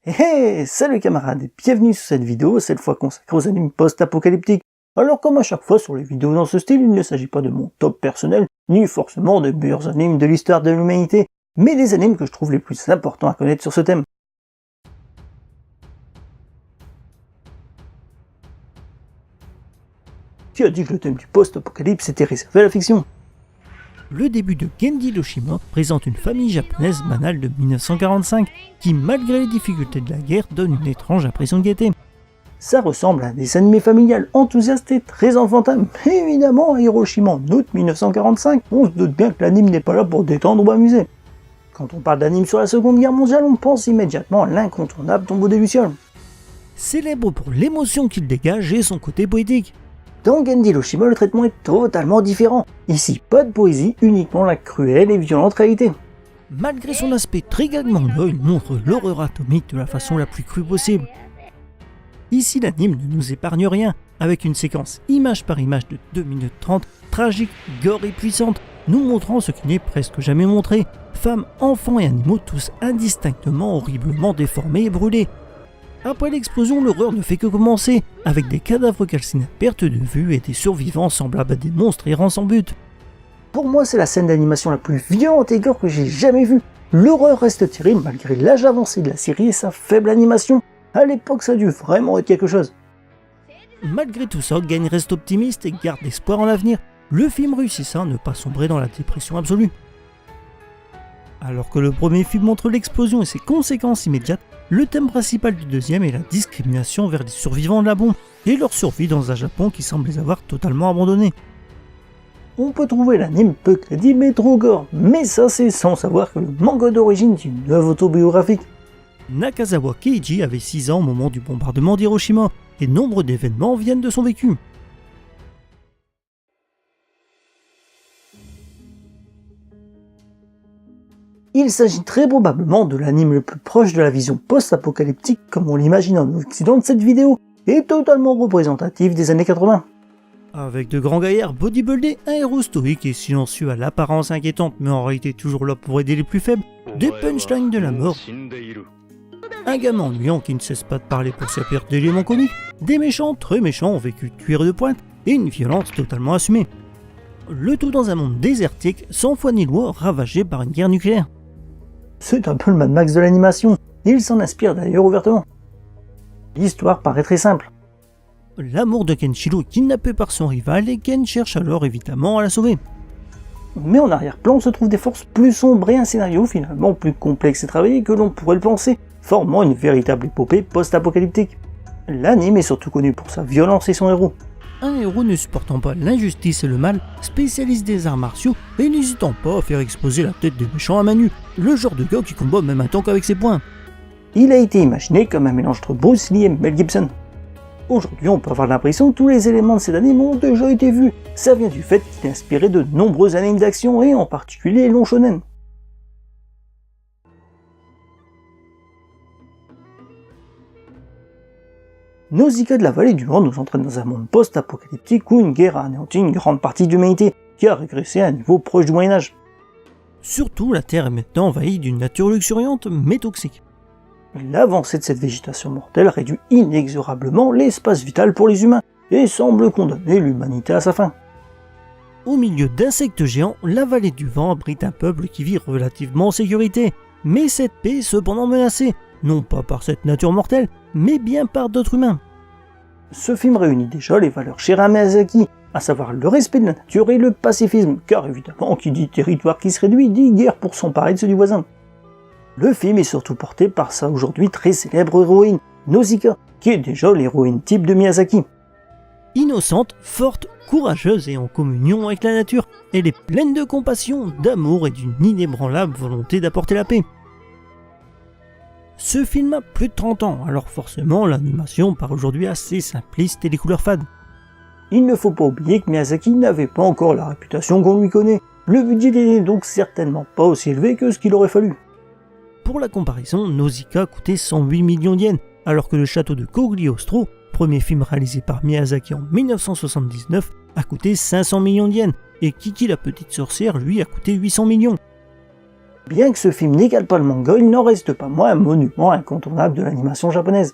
Hey, salut camarades et bienvenue sur cette vidéo, cette fois consacrée aux animes post-apocalyptiques. Alors comme à chaque fois sur les vidéos dans ce style, il ne s'agit pas de mon top personnel, ni forcément des meilleurs animes de l'histoire de l'humanité, mais des animes que je trouve les plus importants à connaître sur ce thème. Qui a dit que le thème du post-apocalypse était réservé à la fiction? Le début de Genji Hiroshima présente une famille japonaise banale de 1945 qui, malgré les difficultés de la guerre, donne une étrange impression de gaieté. Ça ressemble à un dessin animé familial enthousiaste et très enfantin, mais évidemment à Hiroshima en août 1945, on se doute bien que l'anime n'est pas là pour détendre ou amuser. Quand on parle d'anime sur la Seconde Guerre mondiale, on pense immédiatement à l'incontournable Tombeau des Lucioles. Célèbre pour l'émotion qu'il dégage et son côté poétique. Dans Genji Hiroshima, le traitement est totalement différent. Ici, pas de poésie, uniquement la cruelle et violente réalité. Malgré son aspect très gag manga, il montre l'horreur atomique de la façon la plus crue possible. Ici, l'anime ne nous épargne rien, avec une séquence image par image de 2 minutes 30, tragique, gore et puissante, nous montrant ce qui n'est presque jamais montré. Femmes, enfants et animaux tous indistinctement horriblement déformés et brûlés. Après l'explosion, l'horreur ne fait que commencer, avec des cadavres calcinés à perte de vue et des survivants semblables à des monstres errants sans but. Pour moi, c'est la scène d'animation la plus violente et gore que j'ai jamais vue. L'horreur reste terrible malgré l'âge avancé de la série et sa faible animation. À l'époque, ça a dû vraiment être quelque chose. Malgré tout ça, Gain reste optimiste et garde espoir en l'avenir. Le film réussissant à ne pas sombrer dans la dépression absolue. Alors que le premier film montre l'explosion et ses conséquences immédiates, le thème principal du deuxième est la discrimination vers les survivants de la bombe et leur survie dans un Japon qui semble les avoir totalement abandonnés. On peut trouver l'anime peu crédible et trop gore, mais ça c'est sans savoir que le manga d'origine est une œuvre autobiographique. Nakazawa Keiji avait 6 ans au moment du bombardement d'Hiroshima, et nombre d'événements viennent de son vécu. Il s'agit très probablement de l'anime le plus proche de la vision post-apocalyptique comme on l'imagine en Occident de cette vidéo, et totalement représentatif des années 80. Avec de grands gaillards bodybuildés, un héros stoïque et silencieux à l'apparence inquiétante mais en réalité toujours là pour aider les plus faibles, des punchlines de la mort, un gamin ennuyant qui ne cesse pas de parler pour sa perte d'éléments comiques, des méchants très méchants ont vécu de cuir de pointe et une violence totalement assumée. Le tout dans un monde désertique, sans foi ni loi, ravagé par une guerre nucléaire. C'est un peu le Mad Max de l'animation, et il s'en inspire d'ailleurs ouvertement. L'histoire paraît très simple. L'amour de Kenshiro est kidnappé par son rival et Ken cherche alors évidemment à la sauver. Mais en arrière-plan se trouvent des forces plus sombres et un scénario finalement plus complexe et travaillé que l'on pourrait le penser, formant une véritable épopée post-apocalyptique. L'anime est surtout connu pour sa violence et son héros. Un héros ne supportant pas l'injustice et le mal, spécialiste des arts martiaux et n'hésitant pas à faire exploser la tête des méchants à main nue, le genre de gars qui combat même un tank avec ses poings. Il a été imaginé comme un mélange entre Bruce Lee et Mel Gibson. Aujourd'hui, on peut avoir l'impression que tous les éléments de cet anime ont déjà été vus. Ça vient du fait qu'il est inspiré de nombreux animes d'action et en particulier les longs shonen. Nausicaa de la vallée du vent nous entraîne dans un monde post-apocalyptique où une guerre a anéanti une grande partie de l'humanité, qui a régressé à un niveau proche du Moyen-Âge. Surtout, la Terre est maintenant envahie d'une nature luxuriante mais toxique. L'avancée de cette végétation mortelle réduit inexorablement l'espace vital pour les humains et semble condamner l'humanité à sa fin. Au milieu d'insectes géants, la vallée du vent abrite un peuple qui vit relativement en sécurité, mais cette paix est cependant menacée, non pas par cette nature mortelle, mais bien par d'autres humains. Ce film réunit déjà les valeurs chères à Miyazaki, à savoir le respect de la nature et le pacifisme, car évidemment qui dit territoire qui se réduit dit guerre pour s'emparer de ceux du voisin. Le film est surtout porté par sa aujourd'hui très célèbre héroïne, Nausicaa, qui est déjà l'héroïne type de Miyazaki. Innocente, forte, courageuse et en communion avec la nature, elle est pleine de compassion, d'amour et d'une inébranlable volonté d'apporter la paix. Ce film a plus de 30 ans, alors forcément l'animation paraît aujourd'hui assez simpliste et les couleurs fades. Il ne faut pas oublier que Miyazaki n'avait pas encore la réputation qu'on lui connaît, le budget n'est donc certainement pas aussi élevé que ce qu'il aurait fallu. Pour la comparaison, Nausicaa coûtait 108 millions d'yens, alors que le château de Cagliostro, premier film réalisé par Miyazaki en 1979, a coûté 500 millions d'yens, et Kiki la petite sorcière lui a coûté 800 millions. Bien que ce film n'égale pas le manga, il n'en reste pas moins un monument incontournable de l'animation japonaise.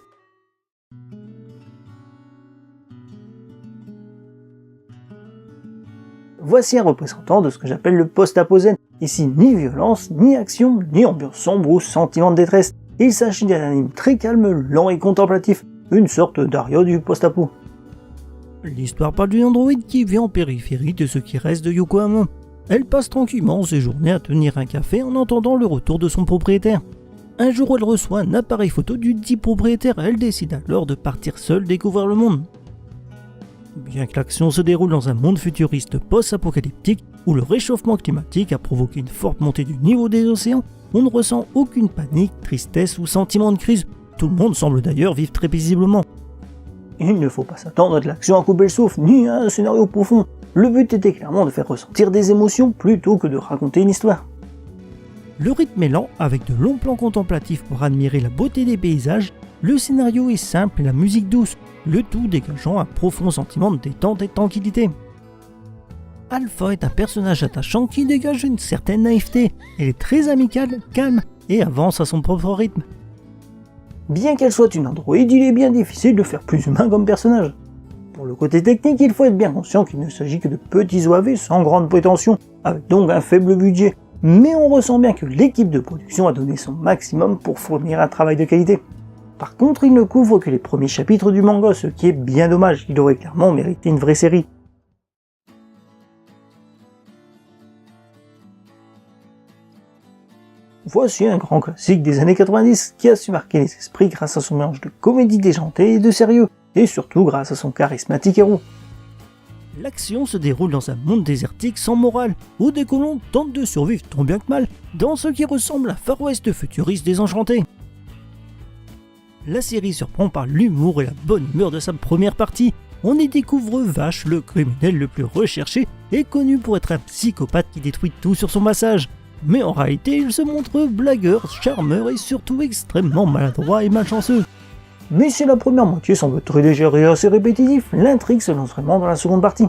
Voici un représentant de ce que j'appelle le post-apo zen. Ici, ni violence, ni action, ni ambiance sombre ou sentiment de détresse. Il s'agit d'un anime très calme, lent et contemplatif, une sorte d'Aria du post-apo. L'histoire parle d'une androïde qui vit en périphérie de ce qui reste de Yokohama. Elle passe tranquillement ses journées à tenir un café en entendant le retour de son propriétaire. Un jour, elle reçoit un appareil photo du dit propriétaire, elle décide alors de partir seule découvrir le monde. Bien que l'action se déroule dans un monde futuriste post-apocalyptique où le réchauffement climatique a provoqué une forte montée du niveau des océans, on ne ressent aucune panique, tristesse ou sentiment de crise. Tout le monde semble d'ailleurs vivre très paisiblement. Il ne faut pas s'attendre à de l'action à couper le souffle, ni à un scénario profond. Le but était clairement de faire ressentir des émotions plutôt que de raconter une histoire. Le rythme est lent, avec de longs plans contemplatifs pour admirer la beauté des paysages. Le scénario est simple et la musique douce, le tout dégageant un profond sentiment de détente et de tranquillité. Alpha est un personnage attachant qui dégage une certaine naïveté. Elle est très amicale, calme et avance à son propre rythme. Bien qu'elle soit une androïde, il est bien difficile de faire plus humain comme personnage. Pour le côté technique, il faut être bien conscient qu'il ne s'agit que de petits OAV sans grande prétention, avec donc un faible budget. Mais on ressent bien que l'équipe de production a donné son maximum pour fournir un travail de qualité. Par contre, il ne couvre que les premiers chapitres du manga, ce qui est bien dommage, il aurait clairement mérité une vraie série. Voici un grand classique des années 90 qui a su marquer les esprits grâce à son mélange de comédie déjantée et de sérieux, et surtout grâce à son charismatique héros. L'action se déroule dans un monde désertique sans morale, où des colons tentent de survivre tant bien que mal, dans ce qui ressemble à Far West futuriste désenchanté. La série surprend par l'humour et la bonne humeur de sa première partie. On y découvre Vache, le criminel le plus recherché, et connu pour être un psychopathe qui détruit tout sur son passage. Mais en réalité, il se montre blagueur, charmeur et surtout extrêmement maladroit et malchanceux. Mais si la première moitié semble très légère et assez répétitif, l'intrigue se lance vraiment dans la seconde partie.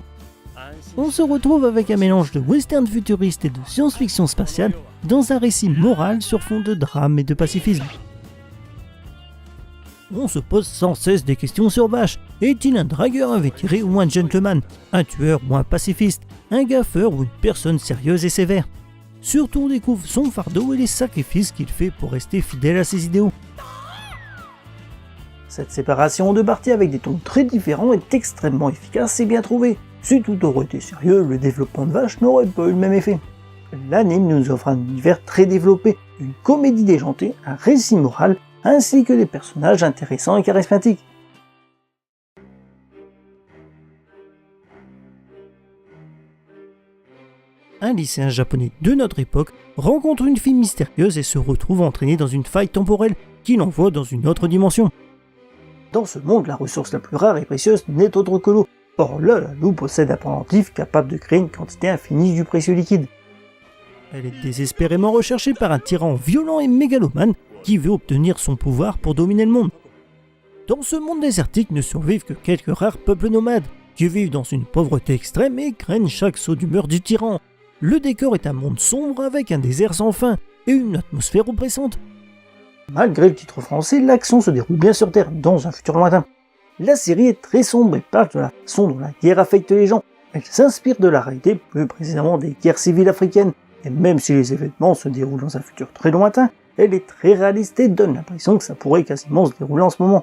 On se retrouve avec un mélange de western futuriste et de science-fiction spatiale dans un récit moral sur fond de drame et de pacifisme. On se pose sans cesse des questions sur Vache. Est-il un dragueur invétéré ou un gentleman, un tueur ou un pacifiste, un gaffeur ou une personne sérieuse et sévère? Surtout on découvre son fardeau et les sacrifices qu'il fait pour rester fidèle à ses idéaux. Cette séparation en deux parties avec des tons très différents est extrêmement efficace et bien trouvée. Si tout aurait été sérieux, le développement de Vache n'aurait pas eu le même effet. L'anime nous offre un univers très développé, une comédie déjantée, un récit moral, ainsi que des personnages intéressants et charismatiques. Un lycéen japonais de notre époque rencontre une fille mystérieuse et se retrouve entraîné dans une faille temporelle qui l'envoie dans une autre dimension. Dans ce monde, la ressource la plus rare et précieuse n'est autre que l'eau. Or là, la loupe possède un pendentif capable de créer une quantité infinie du précieux liquide. Elle est désespérément recherchée par un tyran violent et mégalomane qui veut obtenir son pouvoir pour dominer le monde. Dans ce monde désertique ne survivent que quelques rares peuples nomades qui vivent dans une pauvreté extrême et craignent chaque saut d'humeur du tyran. Le décor est un monde sombre avec un désert sans fin et une atmosphère oppressante. Malgré le titre français, l'action se déroule bien sur Terre, dans un futur lointain. La série est très sombre et parle de la façon dont la guerre affecte les gens. Elle s'inspire de la réalité, plus précisément des guerres civiles africaines. Et même si les événements se déroulent dans un futur très lointain, elle est très réaliste et donne l'impression que ça pourrait quasiment se dérouler en ce moment.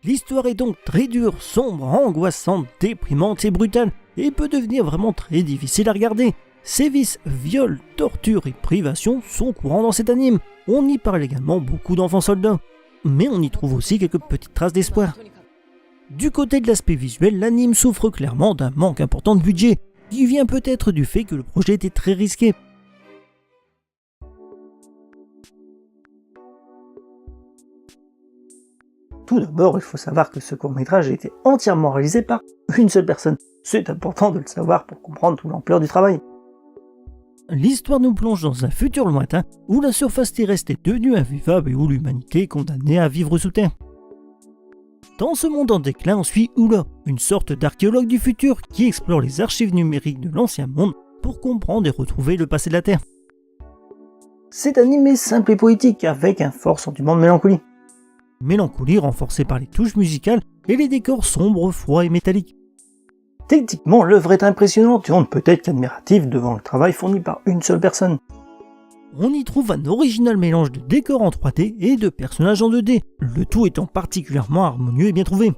L'histoire est donc très dure, sombre, angoissante, déprimante et brutale, et peut devenir vraiment très difficile à regarder. Sévices, viols, tortures et privations sont courants dans cet anime. On y parle également beaucoup d'enfants soldats. Mais on y trouve aussi quelques petites traces d'espoir. Du côté de l'aspect visuel, l'anime souffre clairement d'un manque important de budget, qui vient peut-être du fait que le projet était très risqué. Tout d'abord, il faut savoir que ce court-métrage a été entièrement réalisé par une seule personne. C'est important de le savoir pour comprendre toute l'ampleur du travail. L'histoire nous plonge dans un futur lointain où la surface terrestre est devenue invivable et où l'humanité est condamnée à vivre sous terre. Dans ce monde en déclin, on suit Ula, une sorte d'archéologue du futur qui explore les archives numériques de l'ancien monde pour comprendre et retrouver le passé de la Terre. C'est animé simple et poétique avec un fort sentiment de mélancolie. Mélancolie renforcée par les touches musicales et les décors sombres, froids et métalliques. Techniquement, l'œuvre est impressionnante et on ne peut être qu'admiratif devant le travail fourni par une seule personne. On y trouve un original mélange de décors en 3D et de personnages en 2D, le tout étant particulièrement harmonieux et bien trouvé.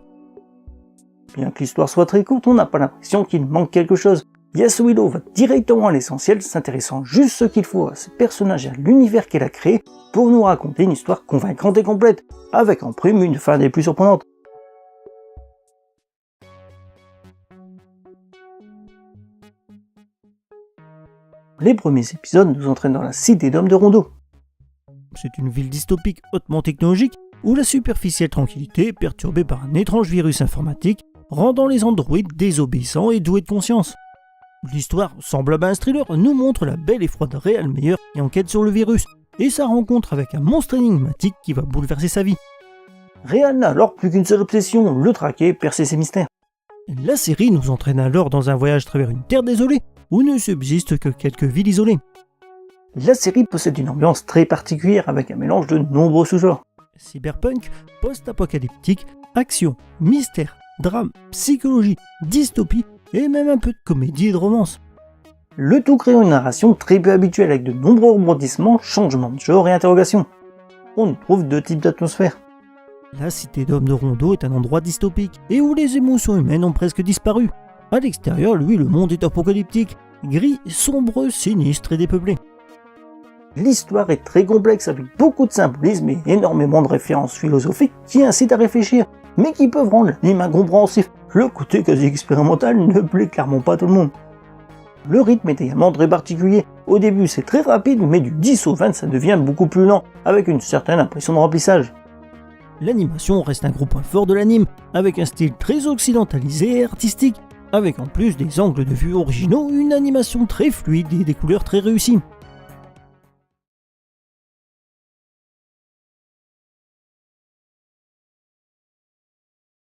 Bien que l'histoire soit très courte, on n'a pas l'impression qu'il manque quelque chose. Yasuhiro va directement à l'essentiel, s'intéressant juste ce qu'il faut à ce personnage et à l'univers qu'elle a créé pour nous raconter une histoire convaincante et complète, avec en prime une fin des plus surprenantes. Les premiers épisodes nous entraînent dans la cité d'hommes de Rondo. C'est une ville dystopique hautement technologique où la superficielle tranquillité est perturbée par un étrange virus informatique rendant les androïdes désobéissants et doués de conscience. L'histoire, semblable à un thriller, nous montre la belle et froide Réal Meyer qui enquête sur le virus et sa rencontre avec un monstre énigmatique qui va bouleverser sa vie. Réal n'a alors plus qu'une seule obsession, le traquer, percer ses mystères. La série nous entraîne alors dans un voyage à travers une terre désolée où ne subsistent que quelques villes isolées. La série possède une ambiance très particulière avec un mélange de nombreux sous-genres. Cyberpunk, post-apocalyptique, action, mystère, drame, psychologie, dystopie et même un peu de comédie et de romance. Le tout créant une narration très peu habituelle avec de nombreux rebondissements, changements de genre et interrogations. On y trouve deux types d'atmosphères. La cité d'hommes de Rondo est un endroit dystopique et où les émotions humaines ont presque disparu. À l'extérieur, lui, le monde est apocalyptique, gris, sombre, sinistre et dépeuplé. L'histoire est très complexe avec beaucoup de symbolisme et énormément de références philosophiques qui incitent à réfléchir, mais qui peuvent rendre l'anime incompréhensif. Le côté quasi expérimental ne plaît clairement pas à tout le monde. Le rythme est également très particulier. Au début, c'est très rapide, mais du 10 au 20, ça devient beaucoup plus lent, avec une certaine impression de remplissage. L'animation reste un gros point fort de l'anime, avec un style très occidentalisé et artistique, avec en plus des angles de vue originaux, une animation très fluide et des couleurs très réussies.